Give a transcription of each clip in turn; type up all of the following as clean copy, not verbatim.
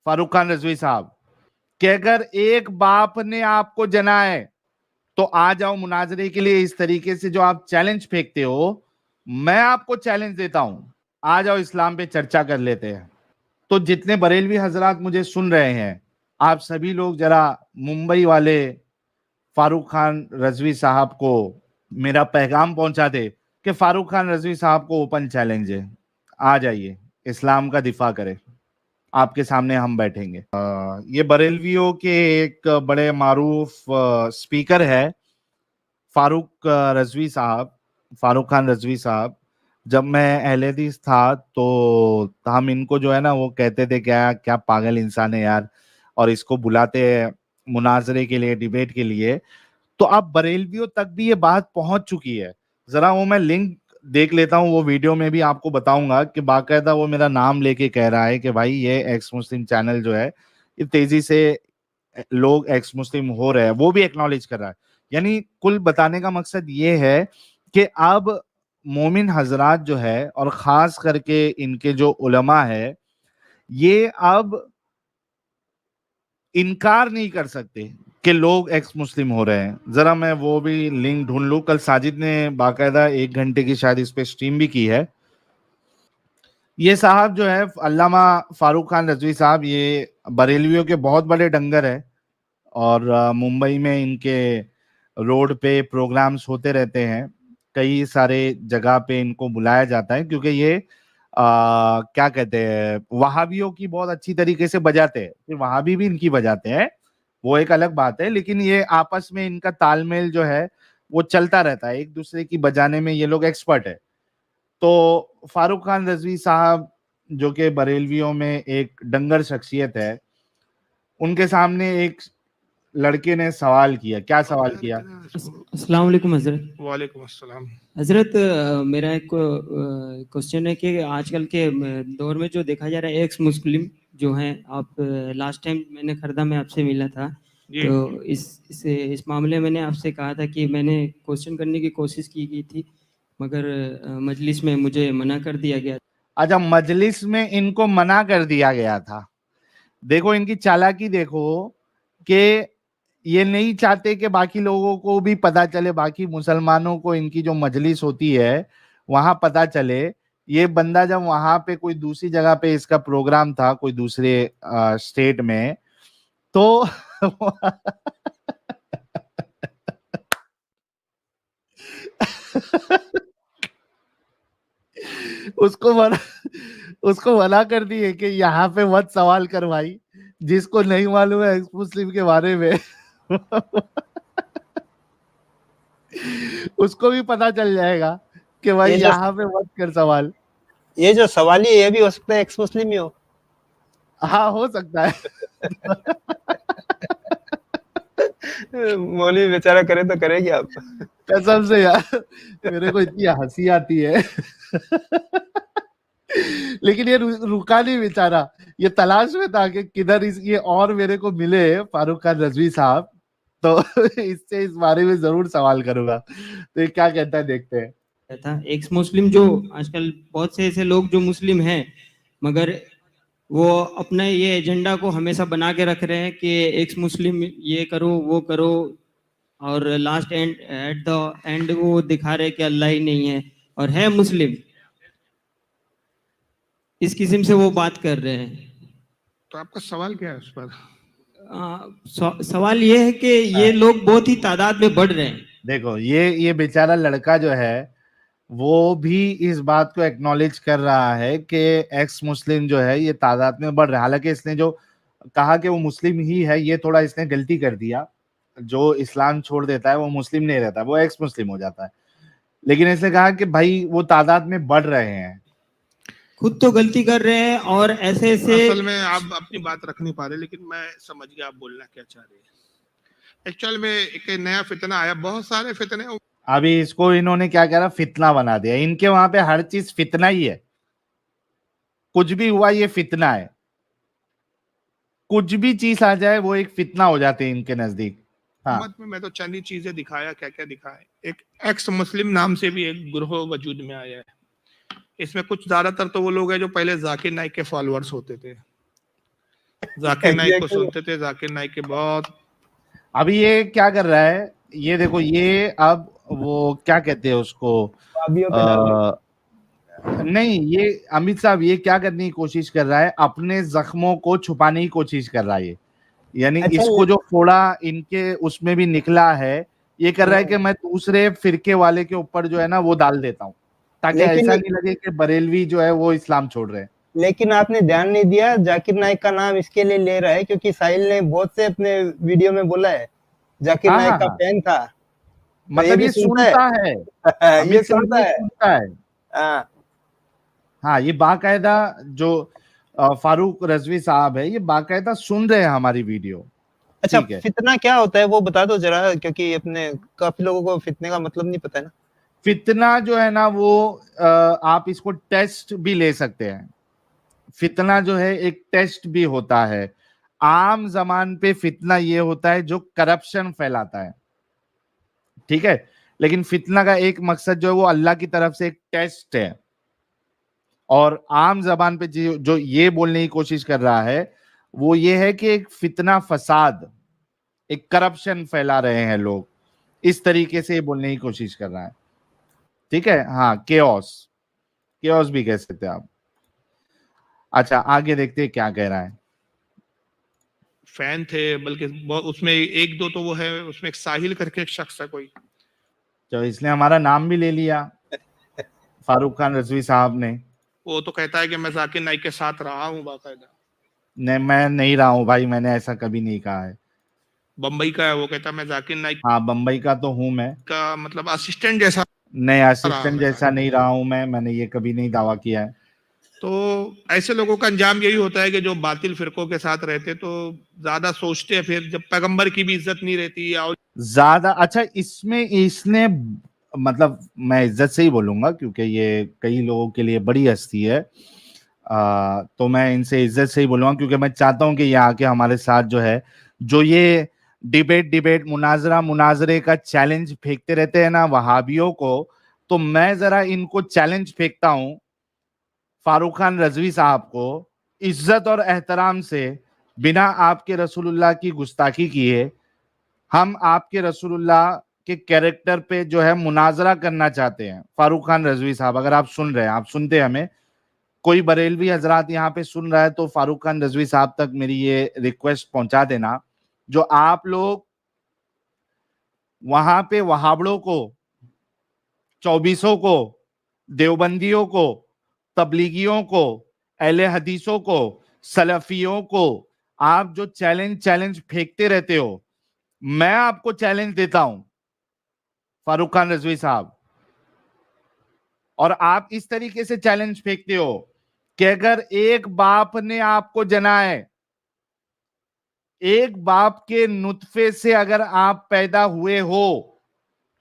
फारूक खान रजवी साहब कि अगर एक बाप ने आपको जना है तो आ जाओ मुनाजरे के लिए। इस तरीके से जो आप चैलेंज फेंकते हो, मैं आपको चैलेंज देता हूं, आ जाओ इस्लाम पे चर्चा कर लेते हैं। तो जितने बरेलवी हजरात मुझे सुन रहे हैं, आप सभी लोग जरा मुंबई वाले फारूक खान रजवी साहब को मेरा पैगाम पहुंचा दे कि फारूक खान रजवी साहब को ओपन चैलेंज है, आ जाइए, इस्लाम का दिफा करें, आपके सामने हम बैठेंगे। ये बरेलवियों के एक बड़े मारूफ स्पीकर है फारूक रजवी साहब, फारूक खान रजवी साहब। जब मैं अहले हदीस था तो हम इनको जो है ना वो कहते थे क्या क्या पागल इंसान है यार, और इसको बुलाते हैं मुनाजरे के लिए, डिबेट के लिए। तो अब बरेलवियों तक भी ये बात पहुंच चुकी है। जरा वो मैं लिंक देख लेता हूँ, वो वीडियो में भी आपको बताऊंगा कि बाकायदा वो मेरा नाम लेके कह रहा है कि भाई ये एक्स मुस्लिम चैनल जो है ये तेजी से लोग एक्स मुस्लिम हो रहे हैं, वो भी एक्नॉलेज कर रहा है। यानी कुल बताने का मकसद ये है कि अब मोमिन हजरात जो है और खास करके इनके जो उलमा है, ये अब इनकार नहीं कर सकते कि लोग एक्स मुस्लिम हो रहे हैं। जरा मैं वो भी लिंक ढूंढ लूं। कल साजिद ने बाकायदा 1 घंटे की शायद इस पे स्ट्रीम भी की है। ये साहब जो है अल्लामा फारूक खान रजवी साहब, ये बरेलवियों के बहुत बड़े डंगर है और मुंबई में इनके रोड पे प्रोग्राम्स होते रहते हैं। कई सारे जगह पे इनको बुलाया जाता है क्योंकि ये क्या कहते हैं, वहाबियों की बहुत अच्छी तरीके से बजाते हैं। फिर वहाबी भी इनकी बजाते हैं, वो एक अलग बात है, लेकिन ये आपस में इनका तालमेल जो है वो चलता रहता है, एक दूसरे की बजाने में ये लोग एक्सपर्ट है। तो फारूक खान रजवी साहब जो कि बरेलवियों में एक डंगर शख्सियत है, उनके सामने एक लड़के ने सवाल किया। क्या सवाल किया? अस्सलाम वालेकुम हजरत। वालेकुम अस्सलाम। हजरत मेरा एक क्वेश्चन है कि आजकल के दौर में जो देखा जा रहा है एक्स मुस्लिम जो हैं, आप लास्ट टाइम मैंने खरदा में आपसे मिला था, तो इस मामले में मैंने आपसे कहा था कि मैंने क्वेश्चन करने की कोशिश की गई थी, मगर मजलिस में मुझे मना कर दिया गया। अच्छा, मजलिस में इनको मना कर दिया गया था। देखो इनकी चालाकी देखो कि ये नहीं चाहते कि बाकी लोगों को भी पता चले, बाकी मुसलमानों को इनकी जो मजलिस होती है वहां पता चले। ये बंदा जब वहां पे कोई दूसरी जगह पे इसका प्रोग्राम था, कोई दूसरे स्टेट में, तो उसको मना कर दिए कि यहाँ पे मत सवाल कर भाई, जिसको नहीं मालूम है एक्स मुस्लिम के बारे में उसको भी पता चल जाएगा कि भाई यहाँ पे मत कर सवाल। ये जो सवाली है ये भी हो सकता है एक्स मुस्लिम ही हो। हाँ, हो सकता है। मौलवी बेचारा करे तो करेगी आप। कसम से यार मेरे को इतनी हंसी आती है लेकिन ये रुका नहीं बेचारा, ये तलाश में था कि किधर ये और मेरे को मिले फारूक खान रजवी साहब, तो इससे इस बारे में जरूर सवाल करूंगा। तो ये क्या कहता है देखते हैं। था एक्स मुस्लिम जो आजकल बहुत से ऐसे लोग जो मुस्लिम हैं मगर वो अपने ये एजेंडा को हमेशा बना के रख रहे हैं कि एक्स मुस्लिम ये करो वो करो, और लास्ट एट द एंड वो दिखा रहे कि अल्लाह ही नहीं है और है मुस्लिम, इस किस्म से वो बात कर रहे हैं। तो आपका सवाल क्या है उस पर? सवाल ये है कि ये लोग बहुत ही तादाद में बढ़ रहे हैं। देखो ये बेचारा लड़का जो है वो भी इस बात को एक्नॉलेज कर रहा है कि एक्स मुस्लिम जो है ये तादाद में बढ़ रहा है। हालांकि इसने जो कहा कि वो मुस्लिम ही है, ये थोड़ा इसने गलती कर दिया। जो इस्लाम छोड़ देता है वो मुस्लिम नहीं रहता, वो एक्स मुस्लिम हो जाता है। लेकिन इसने कहा कि भाई वो तादाद में बढ़ रहे हैं। खुद तो गलती कर रहे हैं और ऐसे असल में आप अपनी बात रख नहीं पा रहे, लेकिन मैं समझ गया आप बोलना क्या चाह रहे हैं। एक्चुअल में एक नया फितना आया, बहुत सारे फितने। अभी इसको इन्होंने क्या करा, फितना बना दिया। इनके वहां पे हर चीज फितना ही है, कुछ भी हुआ ये फितना है, कुछ भी चीज आ जाए वो एक फितना हो जाते हैं इनके नजदीक। हाँ। मत में मैं तो चंद ही चीजें दिखाया, क्या क्या दिखाया। एक एक्स मुस्लिम नाम से भी एक ग्रोह वजूद में आया है। इसमें कुछ ज्यादातर तो वो लोग हैं जो पहले जाकिर नाइक के फॉलोअर्स होते थे। जाकिर नाइक को Exactly. सुनते थे, जाकिर नाइक के बहुत अभी ये क्या कर रहा है, ये देखो, ये अब वो क्या कहते हैं उसको, वाबियों पे डाल रहे नहीं, ये अमित साहब ये क्या करने की कोशिश कर रहा है, अपने जख्मों को छुपाने की कोशिश कर रहा है ये, यानी अच्छा, इसको जो फोड़ा इनके उसमें भी निकला है, ये कर रहा है कि मैं दूसरे फिरके वाले के ऊपर जो है ना वो डाल देता हूँ, ताकि लेकिन ऐसा नहीं लगे कि बरेलवी जो है वो इस्लाम छोड़ रहे हैं। लेकिन आपने ध्यान नहीं दिया, जाकिर नाइक का नाम इसके लिए ले रहा है क्योंकि साहिल ने बहुत से अपने वीडियो में बोला है जाकिर हाँ, नाइक हाँ, का हाँ। फैन था। मतलब भी ये सुनता सुनता है, ये अमित साहब सुनता ये है। सुनता है। हाँ, हाँ, ये बाकायदा जो फारूक रजवी साहब है, ये बाकायदा सुन रहे हैं हमारी वीडियो। अच्छा, ठीक है, फितना क्या होता है वो बता दो जरा, क्योंकि अपने काफी लोगों को फितने का मतलब नहीं पता है ना। फितना जो है ना वो आप इसको टेस्ट भी ले सकते हैं। फितना जो है एक टेस्ट भी होता है। आम जमान पे फितना ये होता है जो करप्शन फैलाता है, ठीक है, लेकिन फितना का एक मकसद जो है वो अल्लाह की तरफ से एक टेस्ट है। और आम जबान पे जो ये बोलने की कोशिश कर रहा है वो ये है कि एक फितना फसाद, एक करप्शन फैला रहे हैं लोग, इस तरीके से ये बोलने की कोशिश कर रहा है। ठीक है, हाँ, केओस, केओस भी कह सकते हैं आप। अच्छा, आगे देखते हैं क्या कह रहा है। फैन थे, बल्कि बहुत उसमें एक दो तो वो है, उसमें एक साहिल करके एक शख्स है कोई, तो इसने हमारा नाम भी ले लिया, फारूक खान रजवी साहब ने। वो तो कहता है कि मैं जाकिर नाइक के साथ रहा हूँ बाकायदा। नहीं, मैं नहीं रहा हूं भाई, मैंने ऐसा कभी नहीं कहा है। बम्बई का है, वो कहता है मैं जाकिर नाइक हाँ, बम्बई का तो हूं मैं, का मतलब असिस्टेंट जैसा नहीं रहा असिस्टेंट मैं। जैसा नहीं रहा हूं मैंने ये कभी नहीं दावा किया है। तो ऐसे लोगों का अंजाम यही होता है कि जो बातिल फिरकों के साथ रहते तो ज्यादा सोचते हैं, फिर जब पैगंबर की भी इज्जत नहीं रहती और ज्यादा अच्छा, इसमें इसने मतलब मैं इज्जत से ही बोलूंगा क्योंकि ये कई लोगों के लिए बड़ी हस्ती है, तो मैं इनसे इज्जत से ही बोलूंगा क्योंकि मैं चाहता हूं कि ये आके हमारे साथ जो है, जो ये डिबेट मुनाजरे का चैलेंज फेंकते रहते हैं ना वहाबियों को, तो मैं जरा इनको चैलेंज फेंकता हूं, फारूक खान रजवी साहब को, इज्जत और एहतराम से, बिना आपके रसूलुल्लाह की गुस्ताखी किए, हम आपके रसूलुल्लाह के कैरेक्टर पे जो है मुनाजरा करना चाहते हैं। फारूक खान रजवी साहब, अगर आप सुन रहे हैं, आप सुनते हैं हमें, कोई बरेलवी हजरात यहाँ पे सुन रहा है तो फारूक खान रजवी साहब तक मेरी ये रिक्वेस्ट पहुंचा देना, जो आप लोग वहां पे वहाबड़ों को, चौबीसों को, देवबंदियों को, तबलीगियों को, अहले हदीसों को, सलफियों को आप जो चैलेंज फेंकते रहते हो, मैं आपको चैलेंज देता हूं फारूक खान रजवी साहब, और आप इस तरीके से चैलेंज फेंकते हो कि अगर एक बाप ने आपको जना है, एक बाप के नुतफे से अगर आप पैदा हुए हो,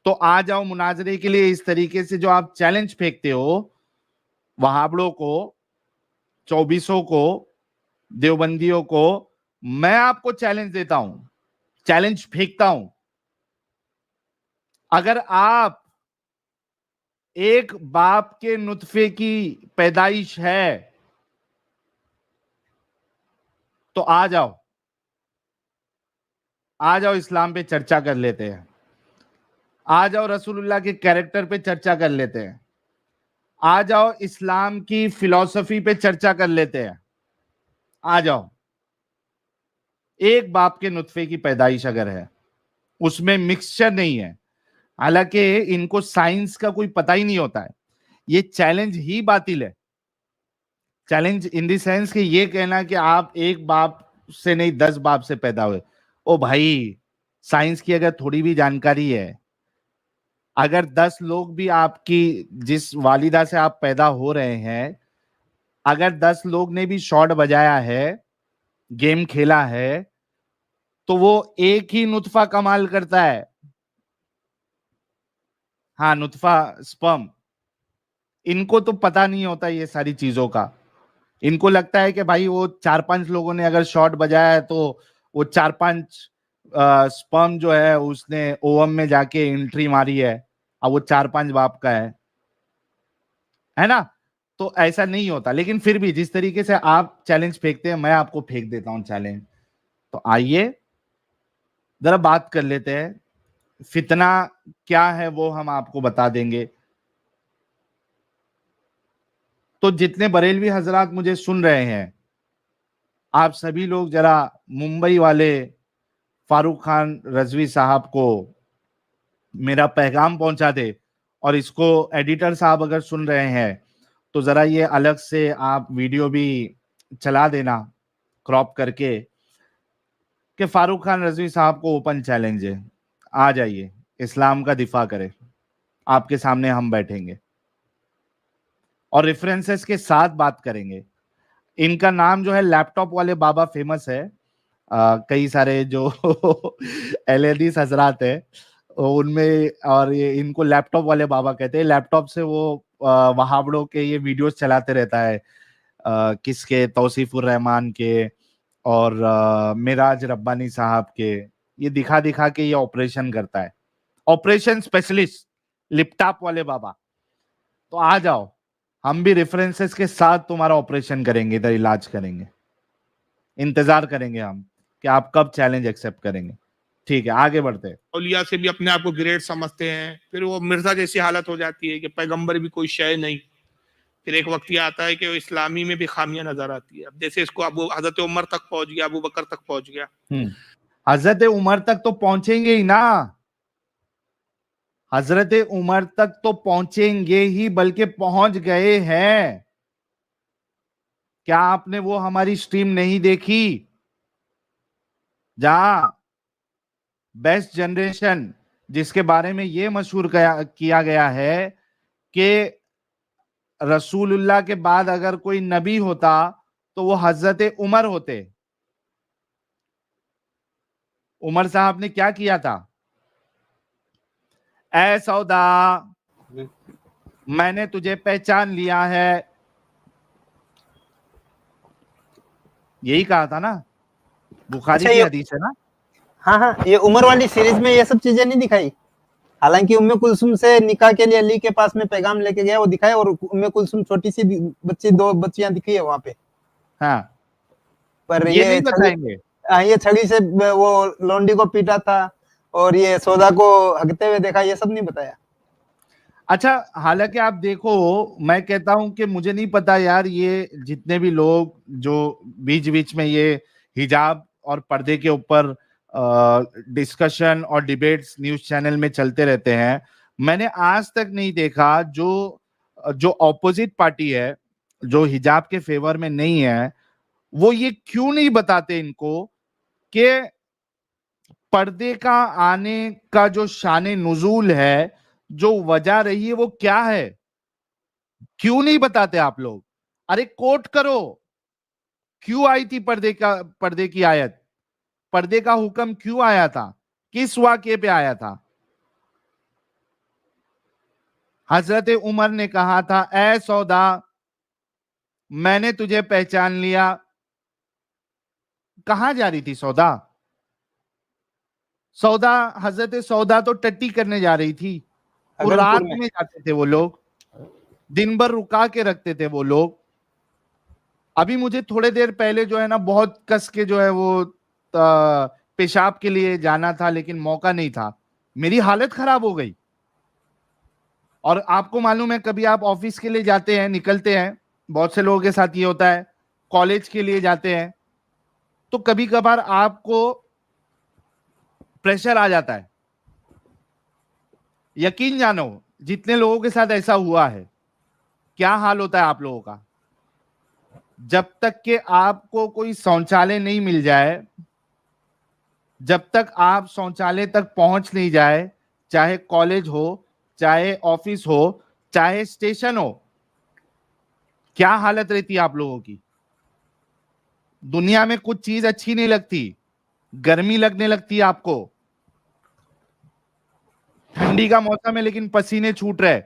तो आ जाओ मुनाजरे के लिए। इस तरीके से जो आप चैलेंज फेंकते हो वहाबड़ों को, चौबीसों को, देवबंदियों को, मैं आपको चैलेंज देता हूं, चैलेंज फेंकता हूं, अगर आप एक बाप के नुतफे की पैदाइश है तो आ जाओ इस्लाम पे चर्चा कर लेते हैं, आ जाओ रसूलुल्लाह के कैरेक्टर पे चर्चा कर लेते हैं, आ जाओ इस्लाम की फिलॉसफी पे चर्चा कर लेते हैं, आ जाओ। एक बाप के नुतफे की पैदाइश अगर है, उसमें मिक्सचर नहीं है, हालांकि इनको साइंस का कोई पता ही नहीं होता है, ये चैलेंज ही बातिल है। चैलेंज इन द सेंस कि ये कहना कि आप एक बाप से नहीं 10 बाप से पैदा हुए, ओ भाई, साइंस की अगर थोड़ी भी जानकारी है, अगर 10 लोग भी आपकी, जिस वालिदा से आप पैदा हो रहे हैं, अगर 10 लोग ने भी शॉट बजाया है, गेम खेला है, तो वो एक ही नुतफा कमाल करता है। हाँ, नुतफा, स्पर्म, इनको तो पता नहीं होता ये सारी चीजों का। इनको लगता है कि भाई वो 4-5 लोगों ने अगर शॉट बजाया है तो वो 4-5 स्पर्म जो है उसने ओवम में जाके एंट्री मारी है, अब वो 4-5 बाप का है ना। تو ایسا نہیں ہوتا. لیکن پھر بھی جس طریقے سے آپ چیلنج پھینکتے ہیں میں آپ کو پھینک دیتا ہوں چیلنج. تو آئیے ذرا بات کر لیتے ہیں. فتنہ کیا ہے وہ ہم آپ کو بتا دیں گے. تو جتنے بریلوی حضرات مجھے سن رہے ہیں, آپ سبھی لوگ ذرا ممبئی والے فاروق خان رضوی صاحب کو میرا پیغام پہنچا دے, اور اس کو ایڈیٹر صاحب اگر سن رہے ہیں تو ذرا یہ الگ سے آپ ویڈیو بھی چلا دینا کراپ کر کے, کہ فاروق خان رضوی صاحب کو اوپن چیلنج ہے, آ جائیے اسلام کا دفاع کرے, آپ کے سامنے ہم بیٹھیں گے اور ریفرنسز کے ساتھ بات کریں گے. ان کا نام جو ہے لیپ ٹاپ والے بابا فیمس ہے, کئی سارے جو اہل حدیث حضرات ہیں ان میں, اور یہ ان کو لیپ ٹاپ والے بابا کہتے ہیں. لیپ ٹاپ سے وہ وہابڑوں کے یہ ویڈیوز چلاتے رہتا ہے, کس کے, توصیف الرحمان کے اور معراج ربانی صاحب کے. یہ دکھا دکھا کے یہ آپریشن کرتا ہے, آپریشن اسپیشلسٹ لیپ ٹاپ والے بابا. تو آ جاؤ, ہم بھی ریفرنسز کے ساتھ تمہارا آپریشن کریں گے, ادھر علاج کریں گے. انتظار کریں گے ہم کہ آپ کب چیلنج ایکسپٹ کریں گے. ٹھیک ہے, آگے بڑھتے ہیں. اولیاء سے بھی اپنے آپ کو گریٹ سمجھتے ہیں, پھر وہ مرزا جیسی حالت ہو جاتی ہے کہ پیغمبر بھی کوئی شے نہیں. پھر ایک وقت یہ آتا ہے کہ وہ اسلامی میں بھی خامیاں نظر آتی ہے. اب جیسے اس کو ابو حضرت عمر تک پہنچ گیا, ابو بکر تک پہنچ گیا. حضرت عمر تک تو پہنچیں گے ہی نا, حضرت عمر تک تو پہنچیں گے ہی, بلکہ پہنچ گئے ہیں. کیا آپ نے وہ ہماری سٹریم نہیں دیکھی جہاں بیسٹ جنریشن, جس کے بارے میں یہ مشہور کیا گیا ہے کہ رسول اللہ کے بعد اگر کوئی نبی ہوتا تو وہ حضرت عمر ہوتے. عمر صاحب نے کیا کیا تھا؟ اے سودا میں نے تجھے پہچان لیا ہے, یہی کہا تھا نا, بخاری کی حدیث ہے نا. ہاں ہاں, یہ عمر والی سیریز میں یہ سب چیزیں نہیں دکھائی. حالانکہ ام کلثوم سے نکاح کے لیے علی کے پاس میں پیغام لے کے گیا, وہ دکھایا, اور ام کلثوم چھوٹی سی بچی, 2 بچیاں دکھی ہے وہاں پہ. ہاں, پر یہ نہیں بتائیں گے. یہ چھڑی سے وہ لونڈی کو پیٹا تھا, اور یہ سودا کو ہگتے ہوئے دیکھا, یہ سب نہیں بتایا. اچھا, حالانکہ آپ دیکھو, میں کہتا ہوں کہ مجھے نہیں پتا یار, یہ جتنے بھی لوگ جو بیچ بیچ میں یہ حجاب اور پردے کے اوپر ڈسکشن اور ڈیبیٹس نیوز چینل میں چلتے رہتے ہیں, میں نے آج تک نہیں دیکھا جو اپوزٹ پارٹی ہے, جو حجاب کے فیور میں نہیں ہے, وہ یہ کیوں نہیں بتاتے ان کو کہ پردے کا آنے کا جو شان نزول ہے, جو وجہ رہی ہے, وہ کیا ہے. کیوں نہیں بتاتے آپ لوگ؟ ارے کوٹ کرو, کیوں آئی تھی پردے کی آیت, پردے کا حکم کیوں آیا تھا, کس واقعے پہ آیا تھا. حضرت عمر نے کہا تھا, اے سودا میں نے تجھے پہچان لیا. کہاں جا رہی تھی سودا؟ حضرت سودا تو ٹٹی کرنے جا رہی تھی. وہ رات میں جاتے تھے وہ لوگ, دن بھر رکا کے رکھتے تھے وہ لوگ. ابھی مجھے تھوڑے دیر پہلے جو ہے نا بہت کس کے جو ہے وہ پیشاب کے لیے جانا تھا, لیکن موقع نہیں تھا, میری حالت خراب ہو گئی. اور آپ کو معلوم ہے, کبھی آپ آفس کے لیے جاتے ہیں, نکلتے ہیں, بہت سے لوگوں کے ساتھ یہ ہوتا ہے, کالج کے لیے جاتے ہیں, تو کبھی کبھار آپ کو پریشر آ جاتا ہے. یقین جانو جتنے لوگوں کے ساتھ ایسا ہوا ہے, کیا حال ہوتا ہے آپ لوگوں کا. جب تک کہ آپ کو کوئی شوچالیہ نہیں مل جائے, جب تک آپ شوچالیہ تک پہنچ نہیں جائے, چاہے کالج ہو, چاہے آفس ہو, چاہے اسٹیشن ہو, کیا حالت رہتی ہے آپ لوگوں کی. دنیا میں کچھ چیز اچھی نہیں لگتی, گرمی لگنے لگتی ہے آپ کو, ٹھنڈی کا موسم ہے لیکن پسینے چھوٹ رہے,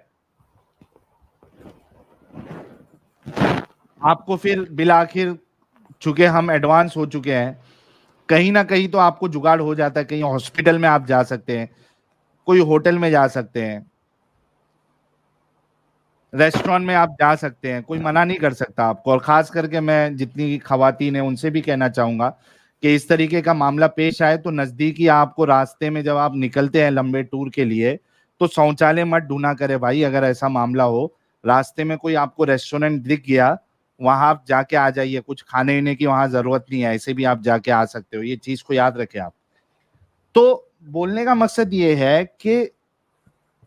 آپ کو پھر بالآخر, چونکہ ہم ایڈوانس ہو چکے ہیں, کہیں نہ کہیں تو آپ کو جگاڑ ہو جاتا ہے. کہیں ہاسپٹل میں آپ جا سکتے ہیں, کوئی ہوٹل میں جا سکتے ہیں. ریسٹورینٹ میں آپ جا سکتے ہیں, کوئی منع نہیں کر سکتا آپ کو. اور خاص کر کے میں جتنی خواتین ہیں ان سے بھی کہنا چاہوں گا کہ اس طریقے کا معاملہ پیش آئے تو نزدیکی آپ کو راستے میں جب آپ نکلتے ہیں لمبے ٹور کے لیے تو شوچالیہ مت ڈھونڈا کرے بھائی. اگر ایسا معاملہ ہو, راستے میں کوئی آپ کو ریسٹورینٹ دکھ گیا, وہاں آپ جا کے آ جائیے. کچھ کھانے پینے کی وہاں ضرورت نہیں ہے, ایسے بھی آپ جا کے آ سکتے ہو. یہ چیز کو یاد رکھیں آپ. تو بولنے کا مقصد یہ ہے کہ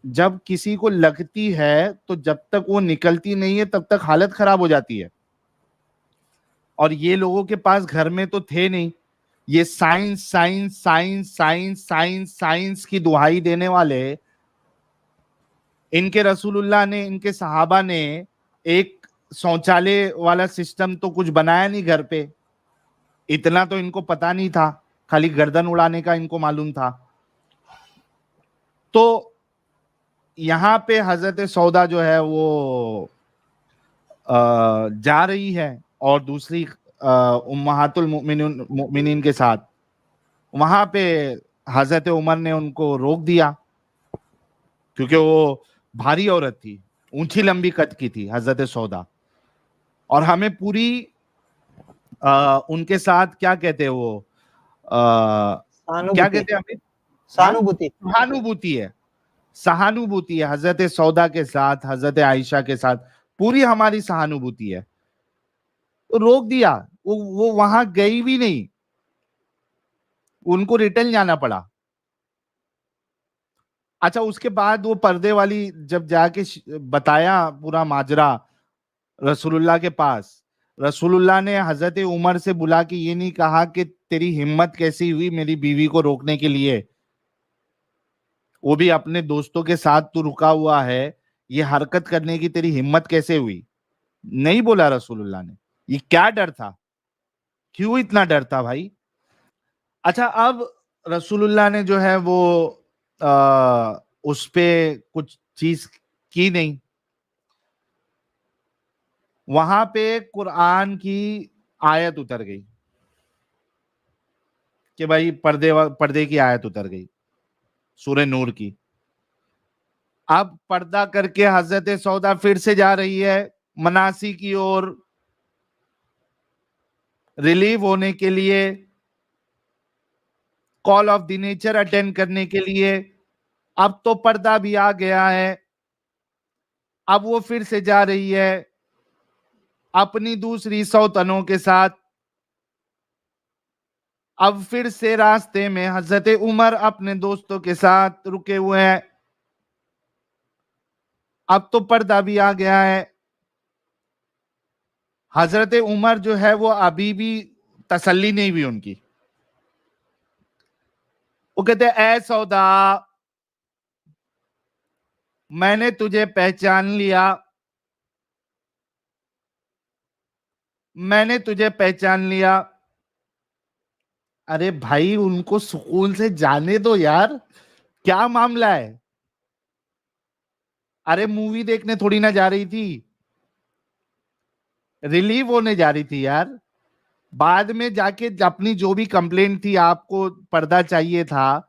جب کسی کو لگتی ہے تو جب تک وہ نکلتی نہیں ہے تب تک حالت خراب ہو جاتی ہے. اور یہ لوگوں کے پاس گھر میں تو تھے نہیں, یہ science science science science science science کی دہائی دینے والے, ان کے رسول اللہ نے, ان کے صحابہ نے ایک شوچالیہ والا سسٹم تو کچھ بنایا نہیں گھر پہ. اتنا تو ان کو پتا نہیں تھا, خالی گردن اڑانے کا ان کو معلوم تھا. تو یہاں پہ حضرت سودا جو ہے وہ جا رہی ہے اور دوسری امہات المؤمنین کے ساتھ. وہاں پہ حضرت عمر نے ان کو روک دیا کیونکہ وہ بھاری عورت تھی, اونچی لمبی قد کی تھی حضرت سودا. اور ہمیں پوری ان کے ساتھ کیا کہتے ہیں وہ کیا کہتے ہیں ہمیں سہانوبھوتی ہے, سہانوبھوتی ہے حضرت سودا کے ساتھ, حضرت عائشہ کے ساتھ پوری ہماری سہانوبھوتی ہے. روک دیا, وہ وہاں گئی بھی نہیں, ان کو ریٹرن جانا پڑا. اچھا اس کے بعد وہ پردے والی جب جا کے بتایا پورا ماجرا رسول اللہ کے پاس, رسول اللہ نے حضرت عمر سے بلا کے یہ نہیں کہا کہ تیری ہمت کیسی ہوئی میری بیوی کو روکنے کے لیے, وہ بھی اپنے دوستوں کے ساتھ تو رکا ہوا ہے, یہ حرکت کرنے کی تیری ہمت کیسے ہوئی. نہیں بولا رسول اللہ نے. یہ کیا ڈر تھا, کیوں اتنا ڈر تھا بھائی. اچھا اب رسول اللہ نے جو ہے وہ اس پہ کچھ چیز کی نہیں. وہاں پہ قرآن کی آیت اتر گئی کہ بھائی پردے کی آیت اتر گئی سورہ نور کی. اب پردہ کر کے حضرت سودا پھر سے جا رہی ہے مناسی کی اور ریلیو ہونے کے لیے, کال آف دی نیچر اٹینڈ کرنے کے لیے. اب تو پردہ بھی آ گیا ہے, اب وہ پھر سے جا رہی ہے اپنی دوسری سوتنوں کے ساتھ. اب پھر سے راستے میں حضرت عمر اپنے دوستوں کے ساتھ رکے ہوئے ہیں. اب تو پردہ بھی آ گیا ہے. حضرت عمر جو ہے وہ ابھی بھی تسلی نہیں ہوئی ان کی. وہ کہتے ہیں اے سودا میں نے تجھے پہچان لیا, میں نے تجھے پہچان لیا. ارے بھائی ان کو سکون سے جانے دو یار, کیا معاملہ ہے. ارے مووی دیکھنے تھوڑی نہ جا رہی تھی, ریلیو ہونے جا رہی تھی یار. بعد میں جا کے اپنی جو بھی کمپلینٹ تھی, آپ کو پردہ چاہیے تھا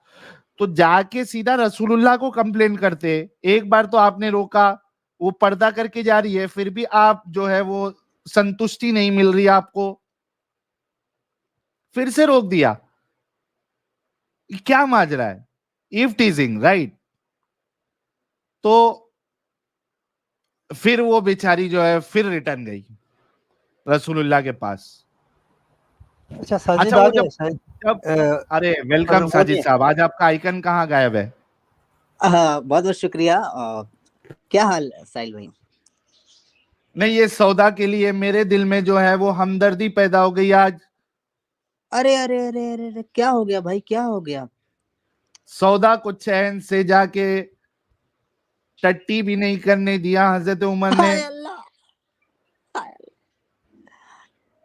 تو جا کے سیدھا رسول اللہ کو کمپلین کرتے. ایک بار تو آپ نے روکا, وہ پردہ کر کے جا رہی ہے, پھر بھی آپ جو ہے وہ سنتشٹی نہیں مل رہی آپ کو, پھر سے روک دیا. کیا ماجرا ہے, ایف ٹیزنگ رائٹ. تو پھر وہ بیچاری جو ہے پھر ریٹرن گئی رسول اللہ کے پاس. اچھا ساجد اچھا وہ آ گئے جب ارے ویلکم ساجد صاحب, آج آپ کا آئیکن کہاں غائب ہے؟ بہت بہت شکریہ. کیا حال ساحل بھائی؟ نہیں یہ سودا کے لیے میرے دل میں جو ہے وہ ہمدردی پیدا ہو گئی آج. ارے ارے ارے ارے کیا ہو گیا بھائی, کیا ہو گیا؟ سودا کو چین سے جا کے ٹٹی بھی نہیں کرنے دیا حضرت عمر نے.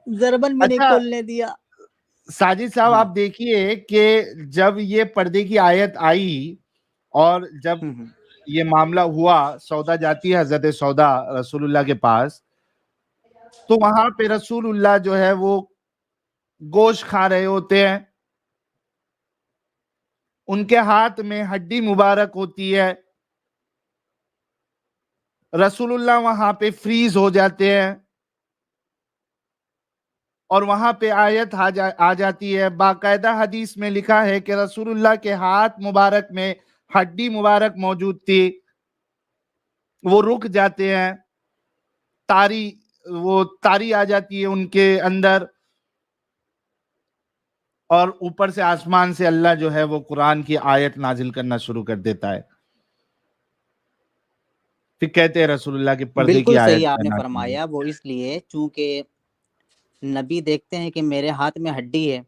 زربن بھی نہیں کھولنے دیا. ساجد صاحب آپ دیکھیے کہ جب یہ پردے کی آیت آئی اور جب یہ معاملہ ہوا, سودا جاتی ہے حضرت سودا رسول اللہ کے پاس, تو وہاں پہ رسول اللہ جو ہے وہ گوشت کھا رہے ہوتے ہیں, ان کے ہاتھ میں ہڈی مبارک ہوتی ہے. रसूलुल्लाह वहां पे फ्रीज हो जाते हैं और वहां पे आयत आ जाती है। बाकायदा हदीस में लिखा है कि रसूलुल्लाह के हाथ मुबारक में हड्डी मुबारक मौजूद थी, वो रुक जाते हैं, तारी आ जाती है उनके अंदर, और ऊपर से आसमान से अल्लाह जो है वो कुरान की आयत नाजिल करना शुरू कर देता है। फिर कहते हैं रसूलुल्लाह के पर्दे की बिल्कुल आयत सही आपने नाजिल फरमाया, वो इसलिए चूंकि नबी देखते हैं कि मेरे हाथ में हड्डी है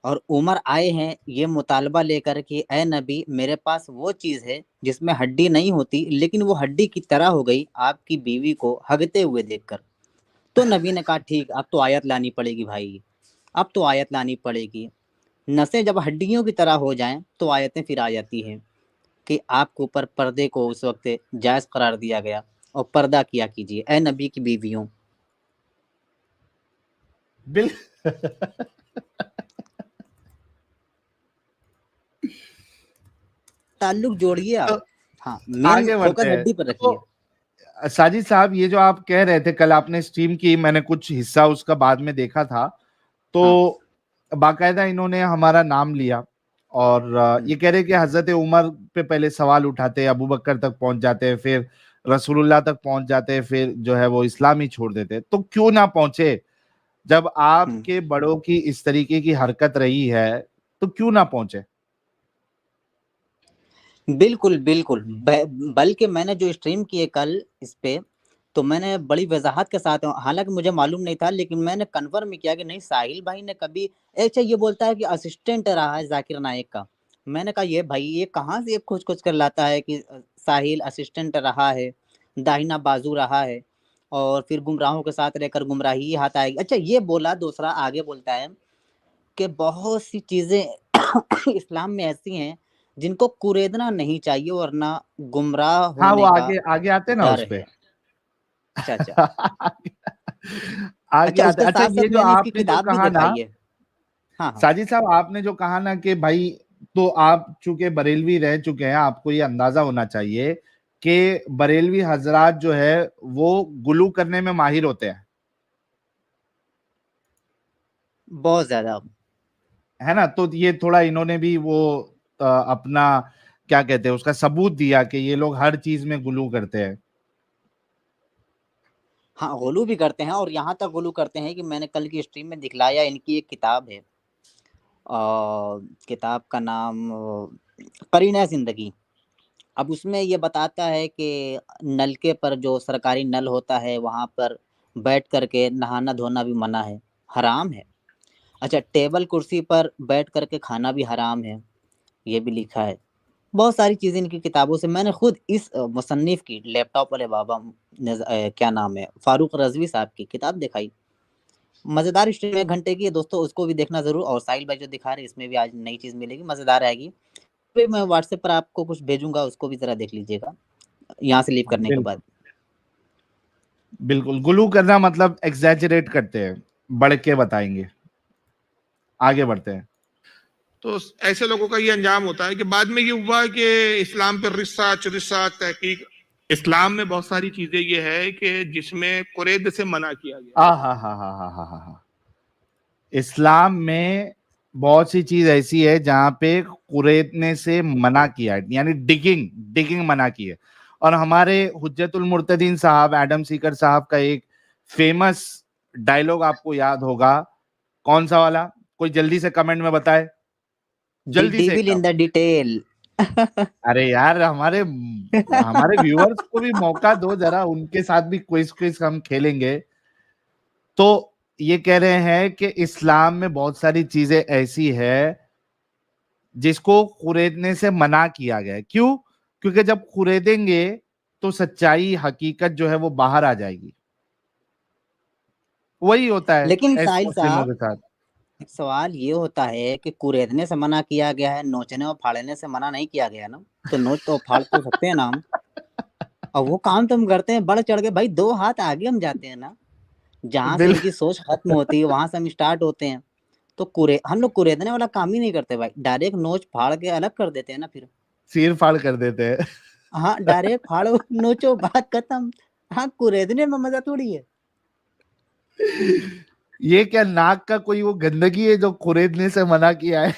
और उमर आए हैं ये मुतालबा लेकर कि ए नबी मेरे पास वो चीज़ है जिसमें हड्डी नहीं होती लेकिन वो हड्डी की तरह हो गई आपकी बीवी को हगते हुए देखकर। तो नबी ने कहा ठीक, अब तो आयत लानी पड़ेगी भाई, अब तो आयत लानी पड़ेगी। नसें जब हड्डियों की तरह हो जाएं तो आयतें फिर आ जाती हैं कि आपके ऊपर पर्दे को उस वक्त जायज़ करार दिया गया और पर्दा किया कीजिए ए नबी की बीवियों। बिल ताल्लुक जोड़िए तो आप, हाँ आगे मेन बढ़ते फोकस हैं। हड्डी पर तो रखिए। साजिद साहब, ये जो आप कह रहे थे, कल आपने स्ट्रीम की, मैंने कुछ हिस्सा उसका बाद में देखा था, तो बाकायदा इन्होंने हमारा नाम लिया और ये कह रहे कि हजरत उमर पे पहले सवाल उठाते हैं, अबू बकर तक पहुंच जाते हैं, फिर रसूलुल्लाह तक पहुंच जाते हैं, फिर जो है वो इस्लाम ही छोड़ देते हैं। तो क्यों ना पहुंचे? जब आपके बड़ों की इस तरीके की हरकत रही है तो क्यों ना पहुंचे? बिल्कुल बिल्कुल, बल्कि मैंने जो स्ट्रीम किए कल इस पे, तो मैंने बड़ी वजाहत के साथ, हालांकि मुझे मालूम नहीं था लेकिन मैंने कन्फर्म किया कि नहीं साहिल भाई ने कभी, अच्छा ये बोलता है कि असिस्टेंट रहा है जाकिर नाइक का। मैंने कहा ये भाई ये कहाँ से ये खोज खोज कर लाता है कि साहिल असिस्टेंट रहा है, दाहिना बाजू रहा है और फिर गुमराहों के साथ रहकर गुमराही हाथ आएगी। अच्छा ये बोला, दूसरा आगे बोलता है कि बहुत सी चीजें इस्लाम में ऐसी हैं जिनको कुरेदना नहीं चाहिए वरना गुमराह हाँ, वो होने का आगे आगे आते ना डर उस पे। है। अच्छा अच्छा आगे अच्छा, आते। उसके अच्छा, साथ साथ ये जो मैंने इसकी आपने जो किताब भी कहा ना दिखाई है। हाँ हाँ साजिद साहब, आपने जो कहा ना कि भाई, तो आप चूंकि बरेलवी रह चुके हैं, आपको ये अंदाजा होना चाहिए कि बरेलवी हजरात जो है वो गुलू करने में माहिर होते हैं, बहुत ज्यादा। है ना? तो ये थोड़ा इन्होंने भी वो अपना क्या कहते हैं उसका सबूत दिया कि ये लोग हर चीज में गुलू करते हैं। हाँ गुलू भी करते हैं और यहाँ तक गुलू करते हैं कि मैंने कल की स्ट्रीम में दिखलाया, इनकी एक किताब है, किताब का नाम करीना जिंदगी। अब उसमें ये बताता है कि नलके पर जो सरकारी नल होता है वहाँ पर बैठ करके नहाना धोना भी मना है, हराम है। अच्छा टेबल कुर्सी पर बैठ करके खाना भी हराम है, ये भी लिखा है। बहुत सारी चीज़ें इनकी किताबों से मैंने खुद इस मुसन्निफ की, लैपटॉप वाले बाबा क्या नाम है, फारूक रजवी साहब की किताब दिखाई। मज़ेदार स्ट्रीम 1 घंटे की है दोस्तों, उसको भी देखना ज़रूर। और साहिल भाई जो दिखा रहे हैं इसमें भी आज नई चीज़ मिलेगी, मज़ेदार आएगी। फिर मैं व्हाट्सएप पर आपको कुछ भेजूंगा, उसको भी ज़रा देख लीजिएगा यहाँ से लीव करने के बाद। बिल्कुल, गुलू करना मतलब एग्जैजरेट करते हैं, बढ़ के बताएंगे। आगे बढ़ते हैं। तो ऐसे लोगों का ये अंजाम होता है कि बाद में ये हुआ कि इस्लाम पर रिसर्च तहकीक, इस्लाम में बहुत सारी चीजें ये है कि जिसमें कुरैद से मना किया गया। हा। इस्लाम में बहुत सी चीज ऐसी है जहां पे कुरेदने से मना किया है, यानी डिगिंग मना की है। और हमारे हुज्जतुल मुर्तदीन साहब, एडम सीकर साहब का एक फेमस डायलॉग आपको याद होगा, कौन सा वाला? कोई जल्दी से कमेंट में बताए, जल्दी से इन द डिटेल। अरे यार, हमारे व्यूअर्स को भी मौका दो जरा, उनके साथ भी क्विज हम खेलेंगे। तो ये कह रहे हैं कि इस्लाम में बहुत सारी चीजें ऐसी है जिसको कुरेदने से मना किया गया है। क्यों? क्योंकि जब कुरेदेंगे तो सच्चाई, हकीकत जो है वो बाहर आ जाएगी। वही होता है लेकिन ऐसे साहिल मुस्लिमों के साहब, साथ। सवाल ये होता है कि कुरेदने से मना किया गया है, नोचने और फाड़ने से मना नहीं किया गया ना। तो नोच तो फाड़ तो सकते हैं ना हम, और वो काम तो हम करते हैं बढ़ चढ़ के भाई, 2 हाथ आगे हम जाते हैं ना, जहां से इनकी सोच खत्म होती है वहां से हम स्टार्ट होते हैं। तो हम लोग कुरेदने वाला काम ही नहीं करते भाई, डायरेक्ट नोच फाड़ के अलग कर देते हैं ना, फिर सिर फाड़ कर देते हैं। हाँ डायरेक्ट फाड़ो नोचो बात खत्म। हाँ कुरेदने में मजा थोड़ी है। ये क्या नाक का कोई वो गंदगी है जो कुरेदने से मना किया है?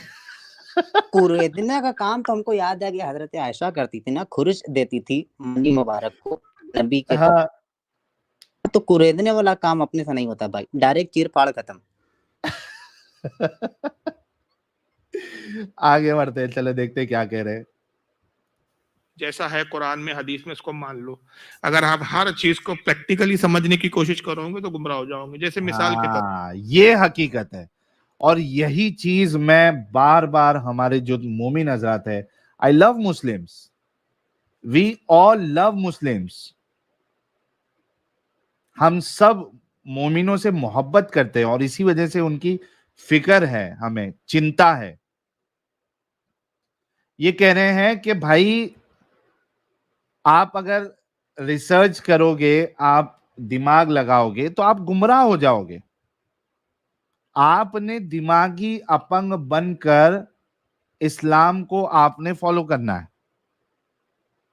कुरेदने का काम तो हमको याद है कि हजरत आयशा करती थी ना, खुरिश देती थी मनी मुबारक को नबी के हाँ, तो कुरेदने वाला काम अपने से नहीं होता भाई, डायरेक्ट चीर फाड़ खत्म। आगे बढ़ते हैं, चलो देखते हैं क्या कह रहे हैं। जैसा है कुरान में हदीस में इसको मान लो। अगर आप हर चीज को प्रैक्टिकली समझने की कोशिश करोगे तो गुमराह हो जाओगे। जैसे मिसाल के तौर हाँ, ये हकीकत है और यही चीज मैं बार बार हमारे जो मोमिन हजरात है, I love Muslims, we all love Muslims, हम सब मोमिनों से मोहब्बत करते हैं और इसी वजह से उनकी फिक्र है, हमें चिंता है। ये कह रहे हैं कि भाई आप अगर रिसर्च करोगे, आप दिमाग लगाओगे तो आप गुमराह हो जाओगे। आपने दिमागी अपंग बनकर इस्लाम को आपने फॉलो करना है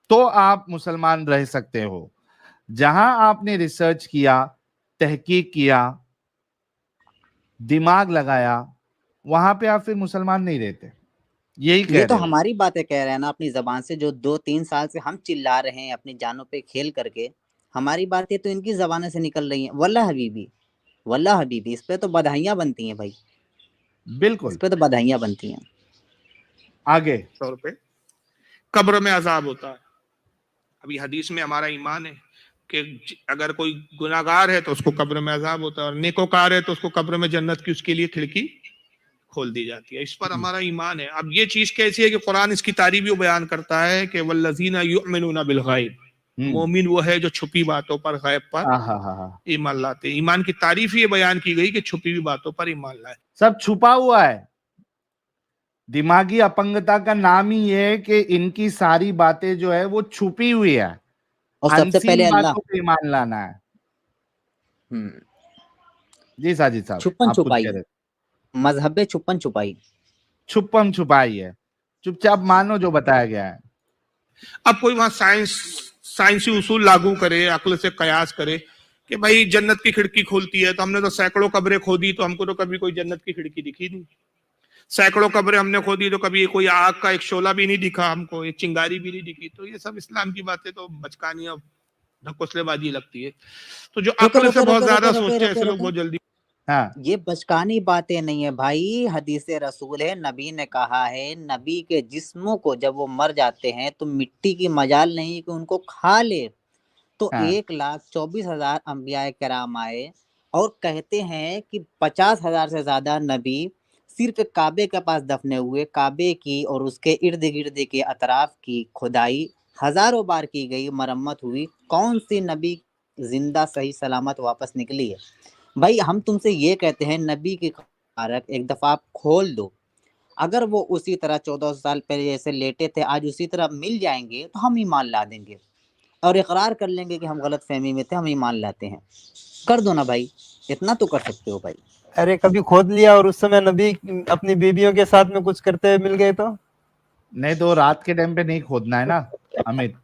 तो आप मुसलमान रह सकते हो। जहां आपने रिसर्च किया, तहकीक किया, दिमाग लगाया, वहां पे आप फिर मुसलमान नहीं रहते। यही कह ये तो रहे हो। हमारी बातें कह रहे हैं ना अपनी जबान से, जो 2-3 साल से हम चिल्ला रहे हैं अपनी जानों पे खेल करके, हमारी बातें तो इनकी जबानों से निकल रही हैं। वल्लाह हबीबी इस पे तो बधाइयां बनती हैं भाई, इस बिल्कुल। पे तो बधाइयां बनती हैं। आगे तौर पे कब्र में अजाब होता है। अभी हदीस में हमारा ईमान है कि अगर कोई गुनाहगार है तो उसको कब्र में अजाब होता है और नेकोकार है तो उसको कब्र में जन्नत की उसके लिए खिड़की खोल दी जाती है। इस पर हमारा ईमान है। अब ये चीज कैसी है कि कुरान इसकी तारीफ भी बयान करता है कि वल्लज़ीना युमिनूना बिल गैब, मोमिन वो है जो छुपी बातों पर, गैब पर ईमान लाते। ईमान की तारीफ ये बयान की गई कि छुपी हुई बातों पर ईमान लाए। सब छुपा हुआ है। दिमागी अपंगता का नाम ही है कि इनकी सारी बातें जो है वो छुपी हुई है। और सबसे पहले अनसीन अल्लाह, बातों पे ईमान लाना है। जी साजिद साहब, छुपन आप कुछ छुपाई, कह रहे थे। मजहब छुपन छुपाई, छुपम छुपाई है, चुपचाप मानो जो बताया गया है। अब कोई वहां साइंसी उसूल लागू करे, अक्ल से कयास करे कि भाई जन्नत की खिड़की खोलती है, तो हमने तो सैकड़ों कब्रें खोदी तो हमको तो कभी कोई जन्नत की खिड़की दिखी नहीं। सैकड़ों कब्रें हमने खोदी तो कभी कोई आग का एक शोला भी नहीं दिखा हमको, एक चिंगारी भी नहीं दिखी। तो ये सब इस्लाम की बातें तो बचकानी और ढकोसलेबाजी लगती है। तो जो अक्ल से बहुत ज्यादा सोचते हैं ऐसे लोग बहुत जल्दी। हाँ, ये बचकानी बातें नहीं है भाई, हदीस रसूल है, नबी ने कहा है, नबी के जिस्मों को जब वो मर जाते हैं तो मिट्टी की मजाल नहीं कि उनको खा ले। तो हाँ। 1,24,000 अंबिया कराम आए और कहते हैं कि 50,000 से ज्यादा नबी सिर्फ काबे के पास दफने हुए। काबे की और उसके इर्द गिर्द के अतराफ की खुदाई हजारों बार की गई, मरम्मत हुई, कौन सी नबी जिंदा सही सलामत वापस निकली है? भाई हम तुमसे ये कहते हैं नबी की मुबारक एक दफा आप खोल दो, अगर वो उसी तरह 14 साल पहले जैसे लेटे थे आज उसी तरह मिल जाएंगे तो हम ईमान ला देंगे और इकरार कर लेंगे कि हम गलत फहमी में थे, हम ईमान लाते हैं। कर दो ना भाई, इतना तो कर सकते हो भाई। अरे कभी खोद लिया और उस समय नबी अपनी बीवियों के साथ में कुछ करते हुए मिल गए तो? नहीं तो रात के टाइम पे नहीं खोदना है ना अमित।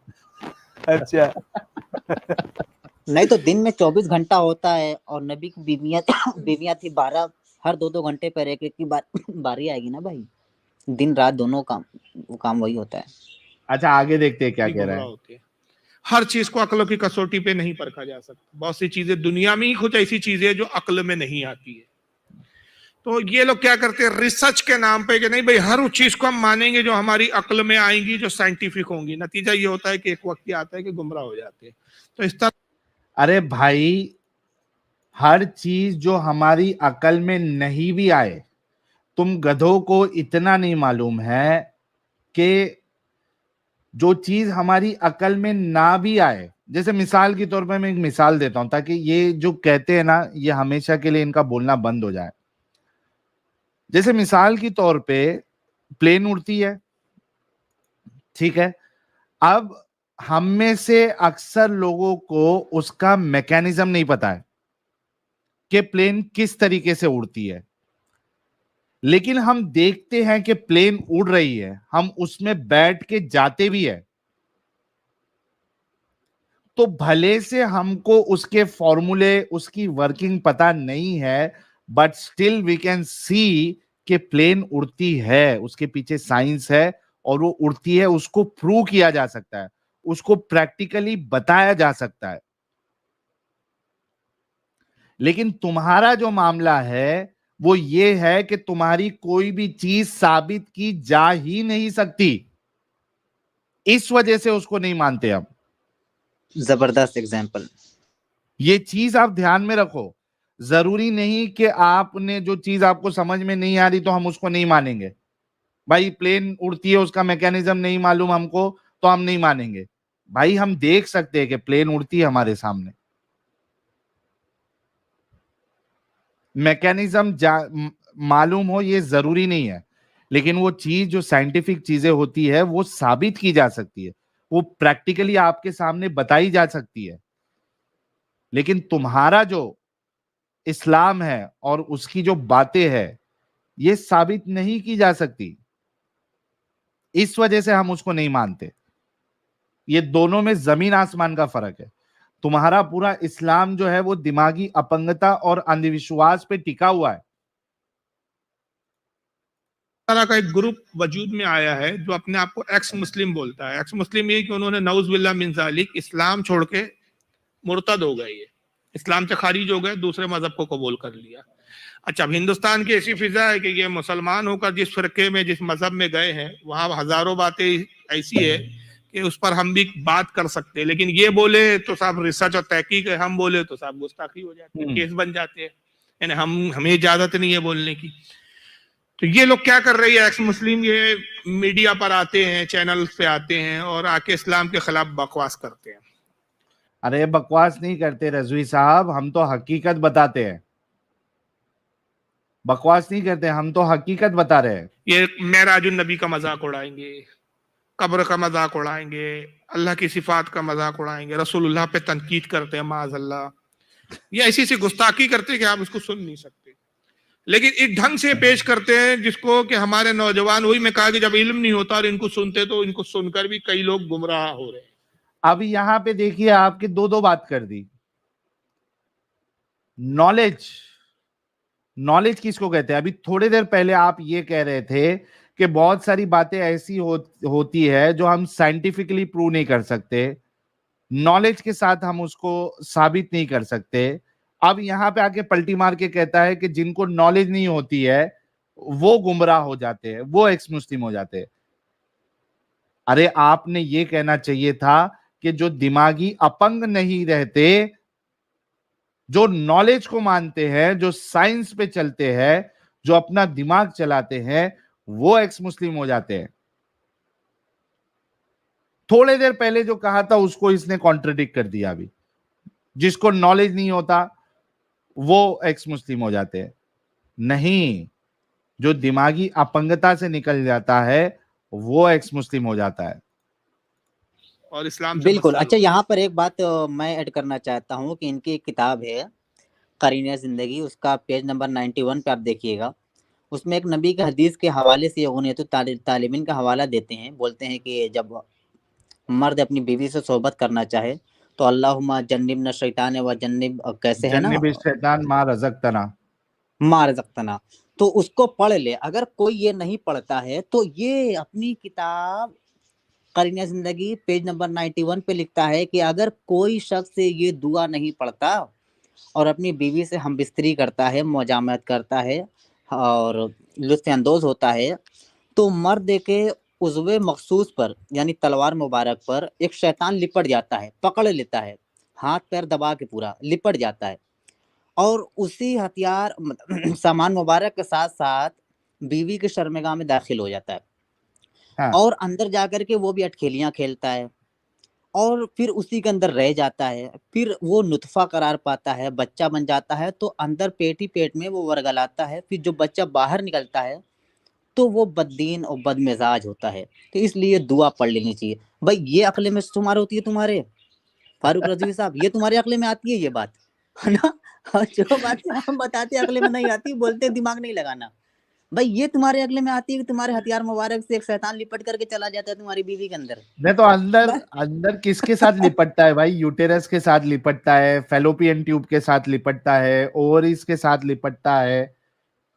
अच्छा। नहीं तो दिन में 24 घंटा होता है और नबी की बीवियां थी 12, हर 2-2 घंटे पर एक की बारी आएगी ना भाई। दिन रात दोनों काम वही होता है। अच्छा आगे देखते हैं क्या कह रहा है। हर चीज को अक्ल की कसौटी पे नहीं परखा जा सकता। बहुत सी चीजें दुनिया में ही कुछ ऐसी चीजें जो अक्ल में नहीं आती है। तो ये लोग क्या करते हैं रिसर्च के नाम पे कि नहीं भाई हर उस चीज को हम मानेंगे जो हमारी अक्ल में आएंगी, जो साइंटिफिक होंगी। नतीजा ये होता है कि एक वक्त ये आता है कि गुमराह हो जाते हैं। तो इस तरह अरे भाई हर चीज जो हमारी अकल में नहीं भी आए, तुम गधों को इतना नहीं मालूम है कि जो चीज हमारी अकल में ना भी आए, जैसे मिसाल के तौर पे मैं एक मिसाल देता हूं ताकि ये जो कहते हैं ना ये हमेशा के लिए इनका बोलना बंद हो जाए। जैसे मिसाल के तौर पे प्लेन उड़ती है, ठीक है। अब हम में से अक्सर लोगों को उसका मैकेनिज्म नहीं पता है कि प्लेन किस तरीके से उड़ती है, लेकिन हम देखते हैं कि प्लेन उड़ रही है, हम उसमें बैठ के जाते भी है। تو بھلے سے ہم کو اس کے فارمولے اس کی ورکنگ پتا نہیں ہے, but still we can see کہ پلین اڑتی ہے, اس کے پیچھے سائنس ہے اور وہ اڑتی ہے, اس کو پروو کیا جا سکتا ہے, اس کو پریکٹیکلی بتایا جا سکتا ہے. لیکن تمہارا جو معاملہ ہے وہ یہ ہے کہ تمہاری کوئی بھی چیز ثابت کی جا ہی نہیں سکتی, اس وجہ سے اس کو نہیں مانتے ہم. زبردست ایگزامپل. یہ چیز آپ دھیان میں رکھو, ضروری نہیں کہ آپ نے جو چیز آپ کو سمجھ میں نہیں آ رہی تو ہم اس کو نہیں مانیں گے. بھائی پلین اڑتی ہے, اس کا میکینزم نہیں معلوم ہم کو تو ہم نہیں مانیں گے. بھائی ہم دیکھ سکتے ہیں کہ پلین اڑتی ہے ہمارے سامنے, میکینزم معلوم ہو یہ ضروری نہیں ہے, لیکن وہ چیز جو سائنٹیفک چیزیں ہوتی ہے وہ ثابت کی جا سکتی ہے, وہ پریکٹیکلی آپ کے سامنے بتائی جا سکتی ہے. لیکن تمہارا جو اسلام ہے اور اس کی جو باتیں ہے یہ ثابت نہیں کی جا سکتی, اس وجہ سے ہم اس کو نہیں مانتے. یہ دونوں میں زمین آسمان کا فرق ہے. تمہارا پورا اسلام جو ہے وہ دماغی اپنگتا اور اندھ وشواس پہ ٹکا ہوا ہے. طرح کا ایک گروپ وجود میں آیا ہے جو اپنے آپ کو ایکس مسلم بولتا ہے. ایکس مسلم یہ کہ انہوں نے نعوذ باللہ من ذالک اسلام چھوڑ کے مرتد ہو گئے, یہ اسلام سے خارج ہو گئے, دوسرے مذہب کو قبول کر لیا. اچھا, اب ہندوستان کی ایسی فضا ہے کہ یہ مسلمان ہو کر جس فرقے میں جس مذہب میں گئے ہیں وہاں ہزاروں باتیں ایسی ہے کہ اس پر ہم بھی بات کر سکتے ہیں, لیکن یہ بولے تو صاحب ریسرچ اور تحقیق ہے, ہم بولے تو صاحب گستاخی ہو جاتی ہے, کیس بن جاتے ہیں, یعنی ہمیں اجازت نہیں ہے بولنے کی. تو یہ لوگ کیا کر رہی ہے, ایکس مسلم یہ میڈیا پر آتے ہیں, چینل پہ آتے ہیں اور آ کے اسلام کے خلاف بکواس کرتے ہیں. ارے بکواس نہیں کرتے رضوی صاحب, ہم تو حقیقت بتاتے ہیں, بکواس نہیں کرتے, ہم تو حقیقت بتا رہے ہیں. یہ معراج النبی کا مذاق اڑائیں گے, قبر کا مذاق اڑائیں گے, اللہ کی صفات کا مذاق اڑائیں گے, رسول اللہ پہ تنقید کرتے ہیں معاذ اللہ, یہ ایسی سی گستاخی کرتے ہیں کہ آپ اس کو سن نہیں سکتے, لیکن ایک ڈھنگ سے پیش کرتے ہیں جس کو کہ ہمارے نوجوان, وہی میں کہا کہ جب علم نہیں ہوتا اور ان کو سنتے تو ان کو سن کر بھی کئی لوگ گمراہ ہو رہے ہیں. اب یہاں پہ دیکھیے آپ کے دو بات کر دی. نالج کس کو کہتے ہیں؟ ابھی تھوڑی دیر پہلے آپ یہ کہہ رہے تھے کہ بہت ساری باتیں ایسی ہوتی ہے جو ہم سائنٹیفکلی پروو نہیں کر سکتے, نالج کے ساتھ ہم اس کو ثابت نہیں کر سکتے. اب یہاں پہ آ کے پلٹی مار کے کہتا ہے کہ جن کو نالج نہیں ہوتی ہے وہ گمراہ ہو جاتے ہیں, وہ ایکس مسلم ہو جاتے ہیں. ارے آپ نے یہ کہنا چاہیے تھا کہ جو دماغی اپنگ نہیں رہتے, جو نالج کو مانتے ہیں, جو سائنس پہ چلتے ہیں, جو اپنا دماغ چلاتے ہیں, وہ ایکس مسلم ہو جاتے ہیں. تھوڑے دیر پہلے جو کہا تھا اس کو اس نے کانٹرڈکٹ کر دیا. ابھی جس کو نالج نہیں ہوتا وہ ایکس مسلم ہو جاتے ہیں. نہیں, جو دماغی اپنگتا سے نکل جاتا ہے وہ ایکس مسلم ہو جاتا ہے. اور اسلام سے بالکل. اچھا, یہاں پر ایک بات میں ایڈ کرنا چاہتا ہوں کہ ان کی ایک کتاب ہے قرینہ زندگی, اس کا پیج نمبر 91 پہ آپ دیکھیے گا, اس میں ایک نبی کے حدیث کے حوالے سے غنیۃ الطالبین کا حوالہ دیتے ہیں. بولتے ہیں کہ جب مرد اپنی بیوی سے صحبت کرنا چاہے تو اللہم جنبنا الشیطان و جنب, کیسے ہے نا, جنب الشیطان ما رزقتنا, ما رزقتنا, تو اس کو پڑھ لے. اگر کوئی یہ نہیں پڑھتا ہے تو یہ اپنی کتاب قرینہ زندگی پیج نمبر 91 پہ لکھتا ہے کہ اگر کوئی شخص یہ دعا نہیں پڑھتا اور اپنی بیوی سے ہم بستری کرتا ہے, مجامعت کرتا ہے اور لطف اندوز ہوتا ہے, تو مرد کے عضو مخصوص پر یعنی تلوار مبارک پر ایک شیطان لپٹ جاتا ہے, پکڑ لیتا ہے, ہاتھ پیر دبا کے پورا لپٹ جاتا ہے, اور اسی ہتھیار سامان مبارک کے ساتھ ساتھ بیوی کے شرمگاہ میں داخل ہو جاتا ہے, اور اندر جا کر کے وہ بھی اٹکھیلیاں کھیلتا ہے اور پھر اسی کے اندر رہ جاتا ہے. پھر وہ نطفہ قرار پاتا ہے, بچہ بن جاتا ہے, تو اندر پیٹ ہی پیٹ میں وہ ورگلاتا ہے. پھر جو بچہ باہر نکلتا ہے تو وہ بددین اور بد مزاج ہوتا ہے. تو اس لیے دعا پڑھ لینی چاہیے. بھائی یہ عقل میں شمار ہوتی ہے تمہارے فاروق رضوی صاحب, یہ تمہارے عقل میں آتی ہے یہ بات, ہے نا, اور جو باتیں ہم بتاتے عقل میں نہیں آتی, بولتے دماغ نہیں لگانا. भाई ये तुम्हारे अगले में आती है कि तुम्हारे हथियार मुबारक से एक शैतान लिपट करके चला जाता है तुम्हारी बीवी के अंदर। नहीं तो अंदर किसके साथ लिपटता है भाई? यूटेरस के साथ लिपटता है, फेलोपियन ट्यूब के साथ लिपटता है, ओवरीज के साथ लिपटता है,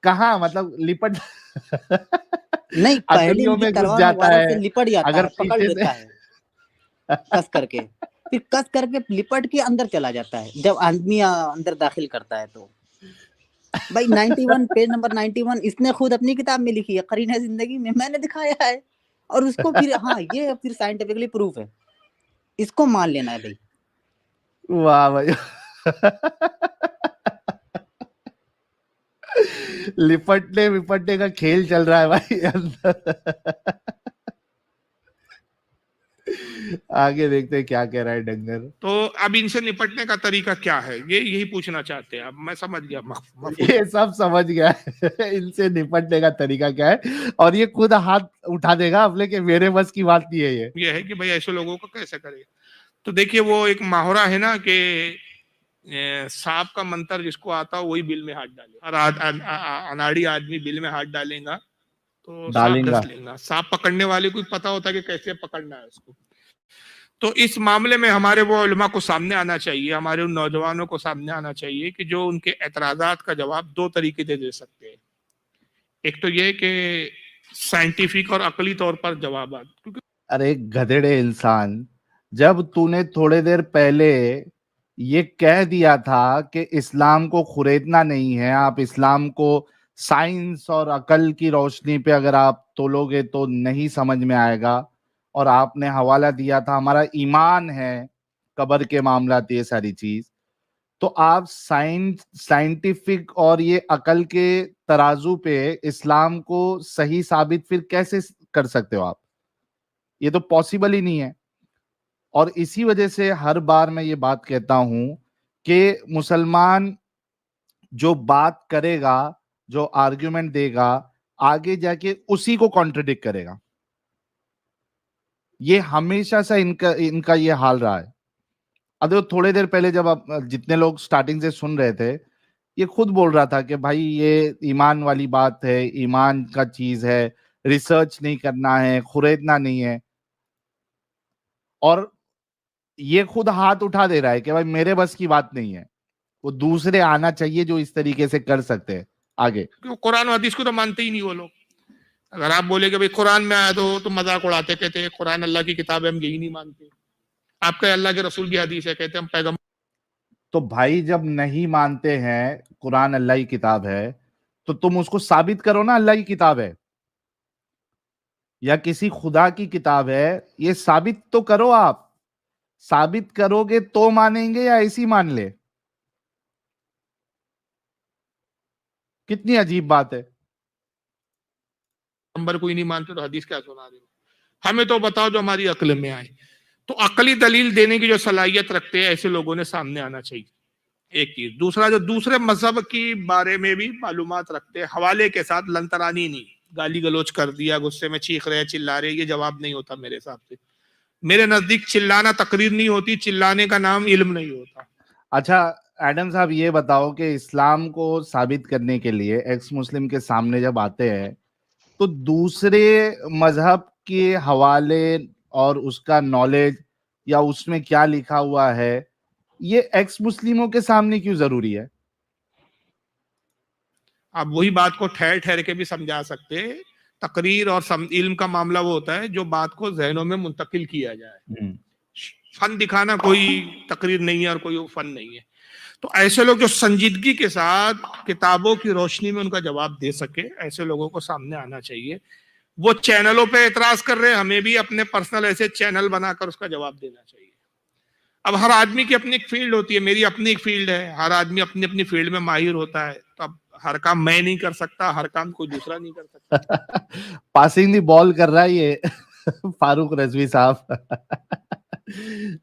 कहाँ मतलब लिपट नहीं, पहले अकलियों उनकी में घुस तलवार जाता मुबारक है, से लिपट जाता अगर है, पकड़ पीछे लेता से है कस करके, फिर कस करके लिपट के अंदर चला जाता है जब आदमी अंदर दाखिल करता है। तो भाई 91 पेज नंबर 91 इसने खुद अपनी किताब में लिखी है, करीना जिंदगी में, मैंने दिखाया है। और उसको फिर हाँ ये फिर साइंटिफिकली प्रूफ है, इसको मान लेना है भाई। वाह भाई लिपटने विपटने का खेल चल रहा है भाई अंदर। आगे देखते हैं क्या कह रहा है डंगर। तो अब इनसे निपटने का तरीका क्या है, ये यही पूछना चाहते हैं। अब मैं समझ गया, ये सब समझ गया है इनसे निपटने का तरीका क्या है, और ये खुद हाथ उठा देगा अपने के मेरे बस की बात नहीं है ये है कि भाई ऐसे लोगों को कैसे करे। तो देखिए वो एक मुहावरा है ना कि सांप का मंत्र जिसको आता हो वही बिल में हाथ डाले, और अनाड़ी आदमी बिल में हाथ डालेगा तो सांप डस लेगा। सांप पकड़ने वाले को पता होता है कि कैसे पकड़ना है उसको। तो इस मामले में हमारे वो उलमा को सामने आना चाहिए, हमारे उन नौजवानों को सामने आना चाहिए कि जो उनके एतराजात का जवाब दो तरीके से दे सकते हैं। एक तो ये कि साइंटिफिक और अकली तौर पर जवाब। क्योंकि अरे गधेड़े इंसान, जब तूने थोड़े देर पहले ये कह दिया था कि इस्लाम को खुरेदना नहीं है, आप इस्लाम को साइंस और अकल की रोशनी पे अगर आप तोलोगे तो नहीं समझ में आएगा, और आपने हवाला दिया था हमारा ईमान है कब्र के मामलात ये सारी चीज, तो आप साइंटिफिक और ये अकल के तराजू पे इस्लाम को सही साबित फिर कैसे कर सकते हो आप? ये तो पॉसिबल ही नहीं है। और इसी वजह से हर बार मैं ये बात कहता हूं कि मुसलमान जो बात करेगा, जो आर्ग्यूमेंट देगा, आगे जाके उसी को कॉन्ट्रडिक्ट करेगा। ये हमेशा से इनका ये हाल रहा है। अब देखो थोड़ी देर पहले जब आप जितने लोग स्टार्टिंग से सुन रहे थे, ये खुद बोल रहा था कि भाई ये ईमान वाली बात है, ईमान का चीज है, रिसर्च नहीं करना है, खुरेदना नहीं है। और ये खुद हाथ उठा दे रहा है कि भाई मेरे बस की बात नहीं है, वो दूसरे आना चाहिए जो इस तरीके से कर सकते हैं आगे। कुरान हदीस को तो मानते ही नहीं वो लोग। अगर आप बोले कि भाई कुरान में आया तो मजाक उड़ाते, कहते कुरान अल्लाह की किताब है, हम यही नहीं मानते। आपका अल्लाह के रसूल की हदीस है, कहते हम पैगंबर। तो भाई जब नहीं मानते हैं कुरान अल्लाह की किताब है, तो तुम उसको साबित करो ना अल्लाह की किताब है या किसी खुदा की किताब है, ये साबित तो करो। आप साबित करोगे तो मानेंगे या ऐसी मान ले? कितनी अजीब बात है। नंबर कोई नहीं मानते तो हदीस क्या सुना रहे हो? हमें तो बताओ जो हमारी अक्ल में आए। तो अकली दलील देने की जो सलाहियत रखते हैं ऐसे लोगों ने सामने आना चाहिए, एक चीज। दूसरा, जो दूसरे मजहब की बारे में भी मालूमात रखते हैं, हवाले के साथ, लंतरानी नहीं, गाली गलोच कर दिया, गुस्से में चीख रहे, चिल्ला रहे, ये जवाब नहीं होता मेरे हिसाब से। मेरे नजदीक चिल्लाना तकरीर नहीं होती, चिल्लाने का नाम इल्म नहीं होता। अच्छा एडम साहब, ये बताओ कि इस्लाम को साबित करने के लिए एक्स मुस्लिम के सामने जब आते हैं तो दूसरे मजहब के हवाले और उसका नॉलेज या उसमें क्या लिखा हुआ है, ये एक्स मुस्लिमों के सामने क्यों जरूरी है? आप वही बात को ठहर ठहर के भी समझा सकते हैं। तकरीर और इल्म का मामला वो होता है जो बात को जहनों में मुंतकिल किया जाए। फन दिखाना कोई तकरीर नहीं है और कोई फन नहीं है। तो ऐसे लोग जो संजीदगी के साथ किताबों की रोशनी में उनका जवाब दे सके, ऐसे लोगों को सामने आना चाहिए। वो चैनलों पे एतराज कर रहे हैं, हमें भी अपने पर्सनल ऐसे चैनल बनाकर उसका जवाब देना चाहिए। अब हर आदमी की अपनी एक फील्ड होती है, मेरी अपनी एक फील्ड है, हर आदमी अपनी अपनी फील्ड में माहिर होता है। तो अब हर काम मैं नहीं कर सकता, हर काम कोई दूसरा नहीं कर सकता। पासिंग दी बॉल कर रहा है ये फारूक रजवी साहब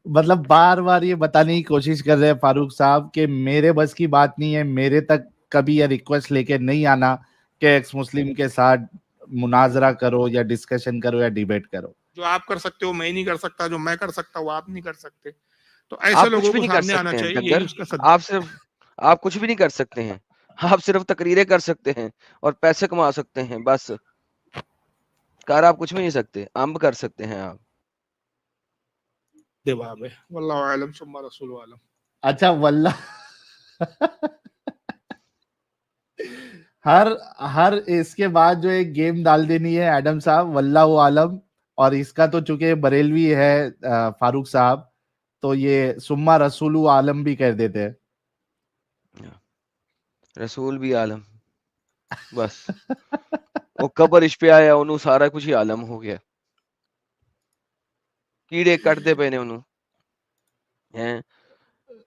मतलब बार बार ये बताने की कोशिश कर रहे हैं फारूक साहब कि मेरे बस की बात नहीं है, मेरे तक कभी ये रिक्वेस्ट लेके नहीं आना कि एक्स मुस्लिम के साथ मुनाजरा करो या डिस्कशन करो या डिबेट करो। जो आप कर सकते हो मैं नहीं कर सकता, जो मैं कर सकता हूँ आप नहीं कर सकते। तो ऐसे लोगों को सामने आना चाहिए। आप कुछ भी नहीं कर सकते हैं। آپ صرف تقریریں کر سکتے ہیں اور پیسے کما سکتے ہیں بس. کار آپ کچھ بھی نہیں سکتے, امب کر سکتے ہیں آپ. جواب ہے واللہ عالم ثم رسول عالم. اچھا واللہ ہر اس کے بعد جو ایک گیم ڈال دینی ہے ایڈم صاحب, واللہ عالم. اور اس کا تو چونکہ بریلوی ہے فاروق صاحب, تو یہ سما رسول عالم بھی کہہ دیتے ہیں. رسول بھی عالم, بس وہ قبر اس پہ آیا انہوں سارا کچھ ہی عالم ہو گیا. کیڑے کٹتے پے نے انہوں ہیں,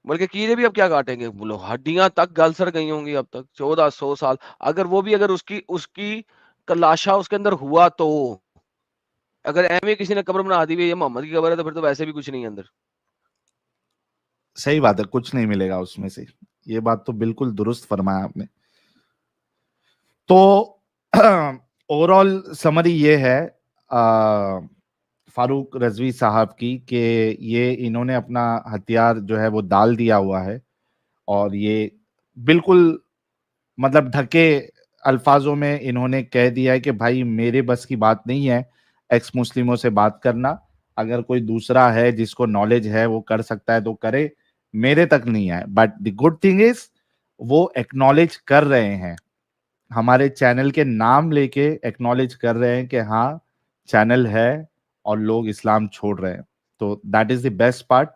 بلکہ کیڑے بھی اب کیا کاٹیں گے, بولو ہڈیاں تک گل سر گئی ہوں گی اب تک 1400 سال. اگر وہ بھی اگر اس کی لاشا اس کے اندر ہوا تو, اگر ایویں کسی نے قبر بنا دی ہوئی ہے محمد کی قبر ہے تو پھر تو ویسے بھی کچھ نہیں ہے اندر. صحیح بات ہے, کچھ نہیں ملے گا اس میں سے. یہ بات تو بالکل درست فرمایا آپ نے. تو اوور آل سمری یہ ہے فاروق رضوی صاحب کی کہ یہ انہوں نے اپنا ہتھیار جو ہے وہ ڈال دیا ہوا ہے, اور یہ بالکل مطلب ڈھکے الفاظوں میں انہوں نے کہہ دیا ہے کہ بھائی میرے بس کی بات نہیں ہے ایکس مسلموں سے بات کرنا. اگر کوئی دوسرا ہے جس کو نالج ہے وہ کر سکتا ہے تو کرے, میرے تک نہیں ہے. But the good thing is وہ ایکنالج کر رہے ہیں, ہمارے چینل کے نام لے کے ایکنالج کر رہے ہیں کہ ہاں چینل ہے اور لوگ اسلام چھوڑ رہے ہیں. تو that is the best part.